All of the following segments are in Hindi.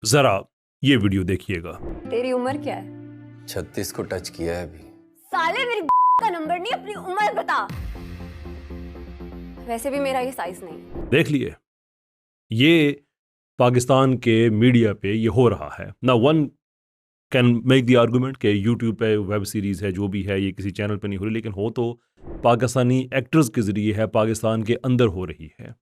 जरा ये वीडियो देखिएगा। तेरी उम्र क्या है? 36 को टच किया है अभी। साले मेरी का नंबर नहीं, अपनी उम्र बता। वैसे भी मेरा ये साइज नहीं। देख लिए, ये पाकिस्तान के मीडिया पे ये हो रहा है ना। One can make the argument कि यूट्यूब पे वेब सीरीज़ है, जो भी है, ये किसी चैनल पे नहीं हो रही, लेकिन हो तो पाकिस्तानी एक्टर्स के ज़रिए है, पाकिस्तान के अंदर हो रही है।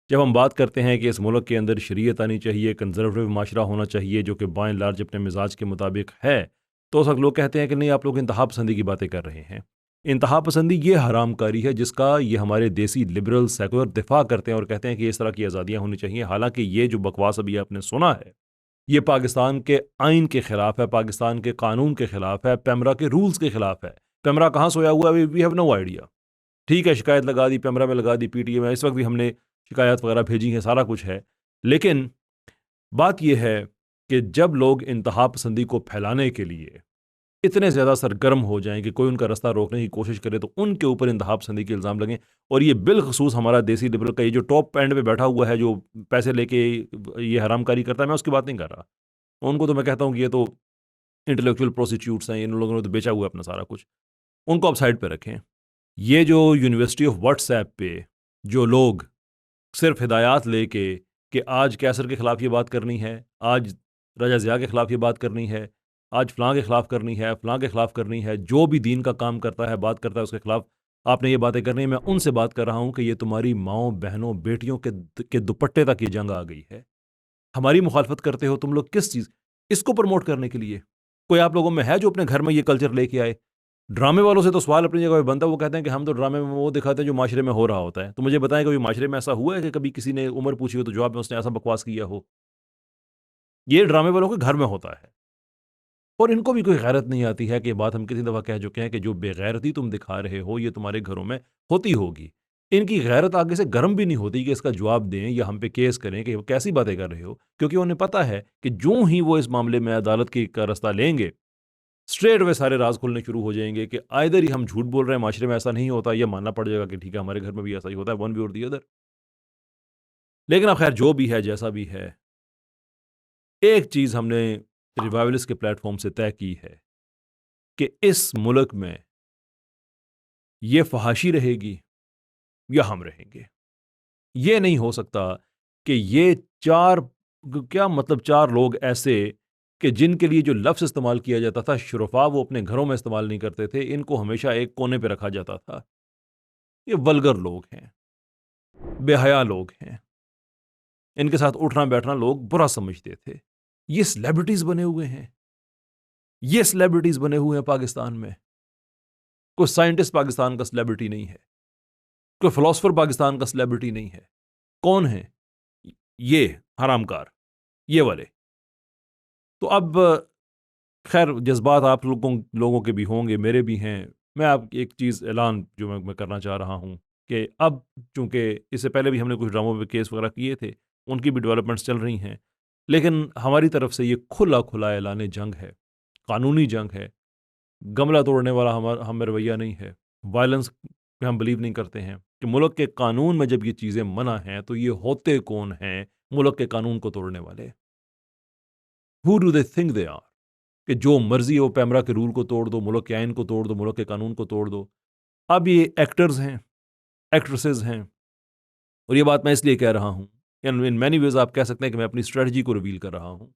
जब हम बात करते हैं कि इस मुल्क के अंदर शरीयत आनी चाहिए, कंजर्वेटिव माशरा होना चाहिए जो कि बाय एंड लार्ज अपने मिजाज के मुताबिक है, तो उस वक्त लोग कहते हैं कि नहीं, आप लोग इंतहा पसंदी की बातें कर रहे हैं। इंतहा पसंदी ये हरामकारी है जिसका ये हमारे देसी लिबरल सेकुलर दिफा करते हैं और कहते हैं कि इस तरह की आज़ादियाँ होनी चाहिए। हालांकि ये जो बकवास अभी आपने सुना है, ये पाकिस्तान के आइन के ख़िलाफ़ है, पाकिस्तान के कानून के ख़िलाफ़ है, पैमरा के रूल्स के ख़िलाफ़ है। पैमरा कहाँ सोया हुआ है, वी हैव नो आइडिया। ठीक है, शिकायत लगा दी, पैमरा में लगा दी, पीटीए में, इस वक्त भी हमने शिकायत वगैरह भेजी है, सारा कुछ है। लेकिन बात यह है कि जब लोग इंतहा पसंदी को फैलाने के लिए इतने ज़्यादा सरगर्म हो जाएं कि कोई उनका रास्ता रोकने की कोशिश करे तो उनके ऊपर इंतहा पसंदी के इल्ज़ाम लगें। और ये बिलखसूस हमारा देसी लिबरल का ये जो टॉप एंड पे बैठा हुआ है, जो पैसे लेके ये हरामकारी करता है, मैं उसकी बात नहीं कर रहा। उनको तो मैं कहता हूँ कि ये तो इंटेलेक्चुअल प्रोस्टिट्यूट्स हैं, इन लोगों ने तो बेचा हुआ है अपना सारा कुछ, उनको आप साइड पे रखें। ये जो यूनिवर्सिटी ऑफ व्हाट्सएप पे जो लोग सिर्फ हिदायत लेके कि आज कैसर के ख़िलाफ़ ये बात करनी है, आज रजा ज़िया के ख़िलाफ़ ये बात करनी है, आज फ़लाँ के ख़िलाफ़ करनी है, फ़लाँ के ख़िलाफ़ करनी है, जो भी दीन का काम करता है, बात करता है, उसके ख़िलाफ़ आपने ये बातें करनी है। मैं उनसे बात कर रहा हूँ कि ये तुम्हारी माँओं, बहनों, बेटियों के दुपट्टे तक ये जंग आ गई है। हमारी मुखालफत करते हो तुम लोग किस चीज़, इसको प्रमोट करने के लिए? कोई आप लोगों में है जो अपने घर में ये कल्चर लेके आए? ड्रामे वालों से तो सवाल अपनी जगह पे बनता है, वो कहते हैं कि हम तो ड्रामे में वो दिखाते हैं जो माशरे में हो रहा होता है। तो मुझे बताएं, कभी माशरे में ऐसा हुआ है कि कभी किसी ने उम्र पूछी हो तो जवाब में उसने ऐसा बकवास किया हो? ये ड्रामे वालों के घर में होता है। और इनको भी कोई गैरत नहीं आती है कि ये बात हम कितनी दफ़ा कह चुके हैं कि जो बेगैरती तुम दिखा रहे हो ये तुम्हारे घरों में होती होगी। इनकी गैरत आगे से गर्म भी नहीं होती कि इसका जवाब दें या हम पे केस करें कि कैसी बातें कर रहे हो, क्योंकि उन्हें पता है कि जो ही वो इस मामले में अदालत की का रास्ता लेंगे, स्ट्रेट वे सारे राज खुलने शुरू हो जाएंगे कि आइदर ही हम झूठ बोल रहे हैं, माशरे में ऐसा नहीं होता, या मानना पड़ जाएगा कि ठीक है हमारे घर में भी ऐसा ही होता है, वन वे और दी अदर। लेकिन अब खैर जो भी है, जैसा भी है, एक चीज़ हमने रिवाइवलिस्ट के प्लेटफॉर्म से तय की है कि इस मुल्क में ये फहाशी रहेगी या हम रहेंगे। ये नहीं हो सकता कि ये चार, क्या मतलब, चार लोग ऐसे कि जिनके लिए जो लफ्ज़ इस्तेमाल किया जाता था शुरफा, वो अपने घरों में इस्तेमाल नहीं करते थे, इनको हमेशा एक कोने पे रखा जाता था। ये वल्गर लोग हैं, बेहया लोग हैं, इनके साथ उठना बैठना लोग बुरा समझते थे। ये सेलिब्रिटीज़ बने हुए हैं, ये सेलिब्रिटीज़ बने हुए हैं पाकिस्तान में। कोई साइंटिस्ट पाकिस्तान का सेलिब्रिटी नहीं है, कोई फिलोसफर पाकिस्तान का सेलिब्रिटी नहीं है। कौन है? ये हरामकार, ये वाले। तो अब खैर जज्बात आप लोगों के भी होंगे, मेरे भी हैं। मैं आप एक चीज़ ऐलान जो मैं करना चाह रहा हूँ कि अब चूँकि इससे पहले भी हमने कुछ ड्रामों पे केस वगैरह किए थे, उनकी भी डेवलपमेंट्स चल रही हैं, लेकिन हमारी तरफ से ये खुला खुला ऐलान जंग है, कानूनी जंग है। गमला तोड़ने वाला हम रवैया नहीं है, वायलेंस पे हम बिलीव नहीं करते हैं कि मुल्क के कानून में जब ये चीज़ें मना हैं तो ये होते कौन हैं मुल्क के कानून को तोड़ने वाले? Who do they think they are? कि जो मर्जी हो पैमरा के रूल को तोड़ दो, मुल्क के आइन को तोड़ दो, मुल्क के कानून को तोड़ दो। अब ये एक्टर्स हैं, एक्ट्रेसेस हैं, और ये बात मैं इसलिए कह रहा हूँ, इन मैनी वेज आप कह सकते हैं कि मैं अपनी स्ट्रेटजी को रिवील कर रहा हूँ,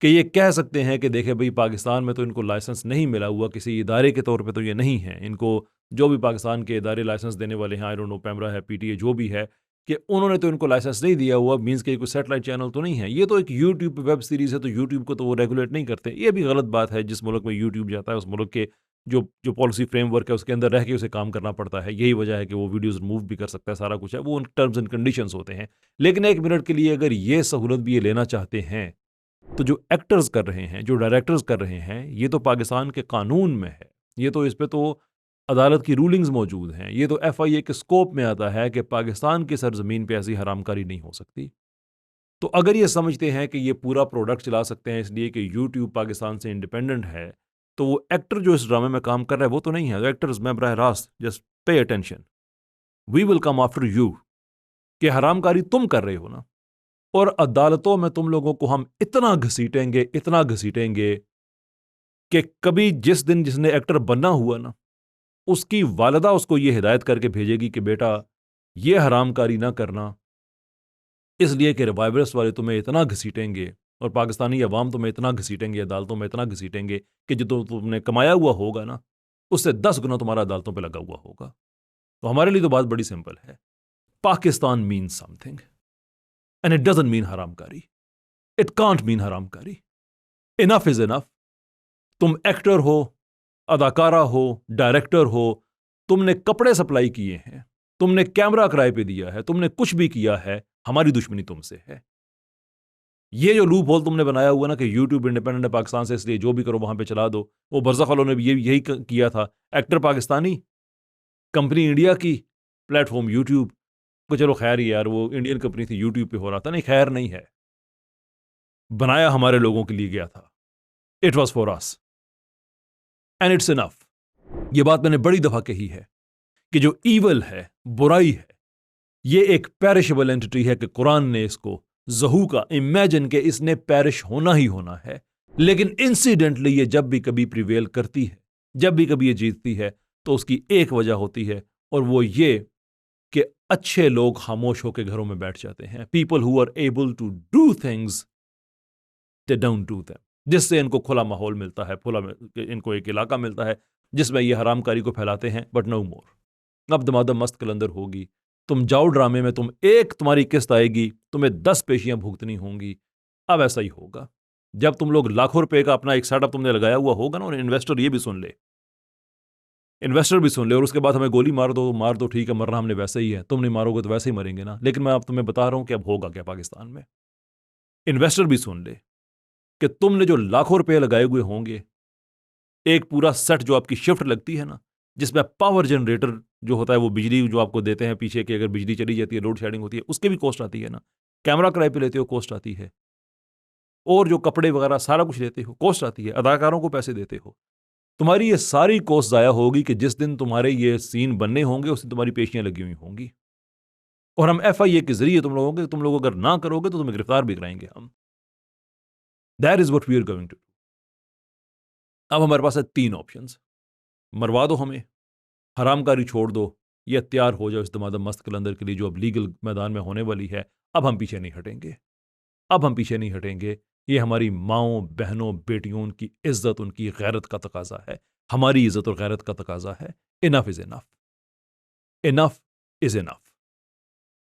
कि ये कह सकते हैं कि देखें भाई, पाकिस्तान में तो इनको लाइसेंस नहीं मिला हुआ, किसी इदारे के तौर पे तो ये नहीं है। इनको जो भी पाकिस्तान के इदारे लाइसेंस देने वाले हैं, आई डोंट नो, पैमरा है, पीटीए, जो भी है, कि उन्होंने तो इनको लाइसेंस नहीं दिया हुआ, मीन्स कि कोई सेटेलाइट चैनल तो नहीं है। ये तो एक यूट्यूब पे वेब सीरीज़ है, तो यूट्यूब को तो वो रेगुलेट नहीं करते। ये भी गलत बात है। जिस मुल्क में यूट्यूब जाता है उस मुल्क के जो जो पॉलिसी फ्रेमवर्क है उसके अंदर रह के उसे काम करना पड़ता है। यही वजह है कि वो वीडियोज़ रिमूव भी कर सकता है, सारा कुछ है, वो उन टर्म्स एंड कंडीशंस होते हैं। लेकिन एक मिनट के लिए अगर ये सहूलत भी ये लेना चाहते हैं, तो जो एक्टर्स कर रहे हैं, जो डायरेक्टर्स कर रहे हैं, ये तो पाकिस्तान के कानून में है, ये तो इस पे तो अदालत की रूलिंग्स मौजूद हैं, ये तो एफआईए के स्कोप में आता है कि पाकिस्तान की सरजमीन पे ऐसी हरामकारी नहीं हो सकती। तो अगर ये समझते हैं कि ये पूरा प्रोडक्ट चला सकते हैं इसलिए कि यूट्यूब पाकिस्तान से इंडिपेंडेंट है, तो वो एक्टर जो इस ड्रामे में काम कर रहा है वो तो नहीं है। एक्टर्स में बराह रास्त just pay attention, we will come after you, कि हरामकारी तुम कर रहे हो ना, और अदालतों में तुम लोगों को हम इतना घसीटेंगे कि कभी जिस दिन जिसने एक्टर बनना हुआ ना, उसकी वालिदा उसको ये हिदायत करके भेजेगी कि बेटा ये हरामकारी ना करना, इसलिए कि रिवाइवल्स वाले तुम्हें इतना घसीटेंगे और पाकिस्तानी अवाम तुम्हें इतना घसीटेंगे, अदालतों में इतना घसीटेंगे कि जो तुमने कमाया हुआ होगा ना, उससे 10 गुना तुम्हारा अदालतों पे लगा हुआ होगा। तो हमारे लिए तो बात बड़ी सिंपल है, Pakistan means something and it doesn't mean हरामकारी, इट कांट मीन हरामकारी। Enough is enough. तुम एक्टर हो, अदाकारा हो, डायरेक्टर हो, तुमने कपड़े सप्लाई किए हैं, तुमने कैमरा किराए पे दिया है, तुमने कुछ भी किया है, हमारी दुश्मनी तुमसे है। ये जो लूप होल तुमने बनाया हुआ ना कि यूट्यूब इंडिपेंडेंट है पाकिस्तान से, इसलिए जो भी करो वहां पे चला दो, वो बरज़ख वालों ने भी यही किया था। एक्टर पाकिस्तानी, कंपनी इंडिया की, प्लेटफॉर्म यूट्यूब को, चलो खैर ही यार वो इंडियन कंपनी थी, यूट्यूब पे हो रहा था, नहीं खैर नहीं है, बनाया हमारे लोगों के लिए गया था। It was for us and it's enough. ये बात मैंने बड़ी दफा कही है कि जो ईवल है, बुराई है, ये एक पेरिशेबल एंटिटी है कि कुरान ने इसको जहू का इमेजिन के इसने पेरिश होना ही होना है, लेकिन इंसिडेंटली ये जब भी कभी प्रिवेल करती है, जब भी कभी ये जीतती है, तो उसकी एक वजह होती है, और वो ये कि अच्छे लोग खामोश होकर घरों में बैठ जाते हैं। People who are able to do things they don't do them, जिससे इनको खुला माहौल मिलता है, इनको एक इलाका मिलता है जिसमें ये हरामकारी को फैलाते हैं। बट नो मोर। अब दमादम मस्त कलंदर होगी, तुम जाओ ड्रामे में, तुम्हारी किस्त आएगी, तुम्हें 10 पेशियां भुगतनी होंगी। अब ऐसा ही होगा जब तुम लोग लाखों रुपए का अपना एक स्टार्टअप तुमने लगाया हुआ होगा ना, और इन्वेस्टर ये भी सुन ले, और उसके बाद हमें गोली मार दो, ठीक है, मरना हमने वैसे ही है, तुम नहीं मारोगे तो वैसे ही मरेंगे ना। लेकिन मैं अब तुम्हें बता रहा हूं कि अब होगा क्या पाकिस्तान में। इन्वेस्टर भी सुन ले कि तुमने जो लाखों रुपए लगाए हुए होंगे, एक पूरा सेट जो आपकी शिफ्ट लगती है ना, जिसमें पावर जनरेटर जो होता है, वो बिजली जो आपको देते हैं पीछे की, अगर बिजली चली जाती है, लोड शेडिंग होती है, उसके भी कॉस्ट आती है ना। कैमरा किराए पे लेते हो, कॉस्ट आती है, और जो कपड़े वगैरह सारा कुछ लेते हो, कॉस्ट आती है, अदाकारों को पैसे देते हो। तुम्हारी ये सारी कॉस्ट ज़ाया होगी कि जिस दिन तुम्हारे ये सीन बनने होंगे उस दिन तुम्हारी पेशियां लगी हुई होंगी, और हम FIA के जरिए तुम लोग अगर ना करोगे तो तुम्हें गिरफ्तार भी कराएंगे हम। That is what we are going to. अब हमारे पास है 3 ऑप्शंस। मरवा दो हमें, हरामकारी छोड़ दो, या तैयार हो जाओ इस दमादम मस्त कलंदर के लिए जो अब लीगल मैदान में होने वाली है। अब हम पीछे नहीं हटेंगे, अब हम पीछे नहीं हटेंगे। ये हमारी माओं, बहनों, बेटियों, उनकी इज्जत, उनकी गैरत का तकाजा है, हमारी इज्जत और गैरत का तकाजा है। Enough is enough, enough is enough.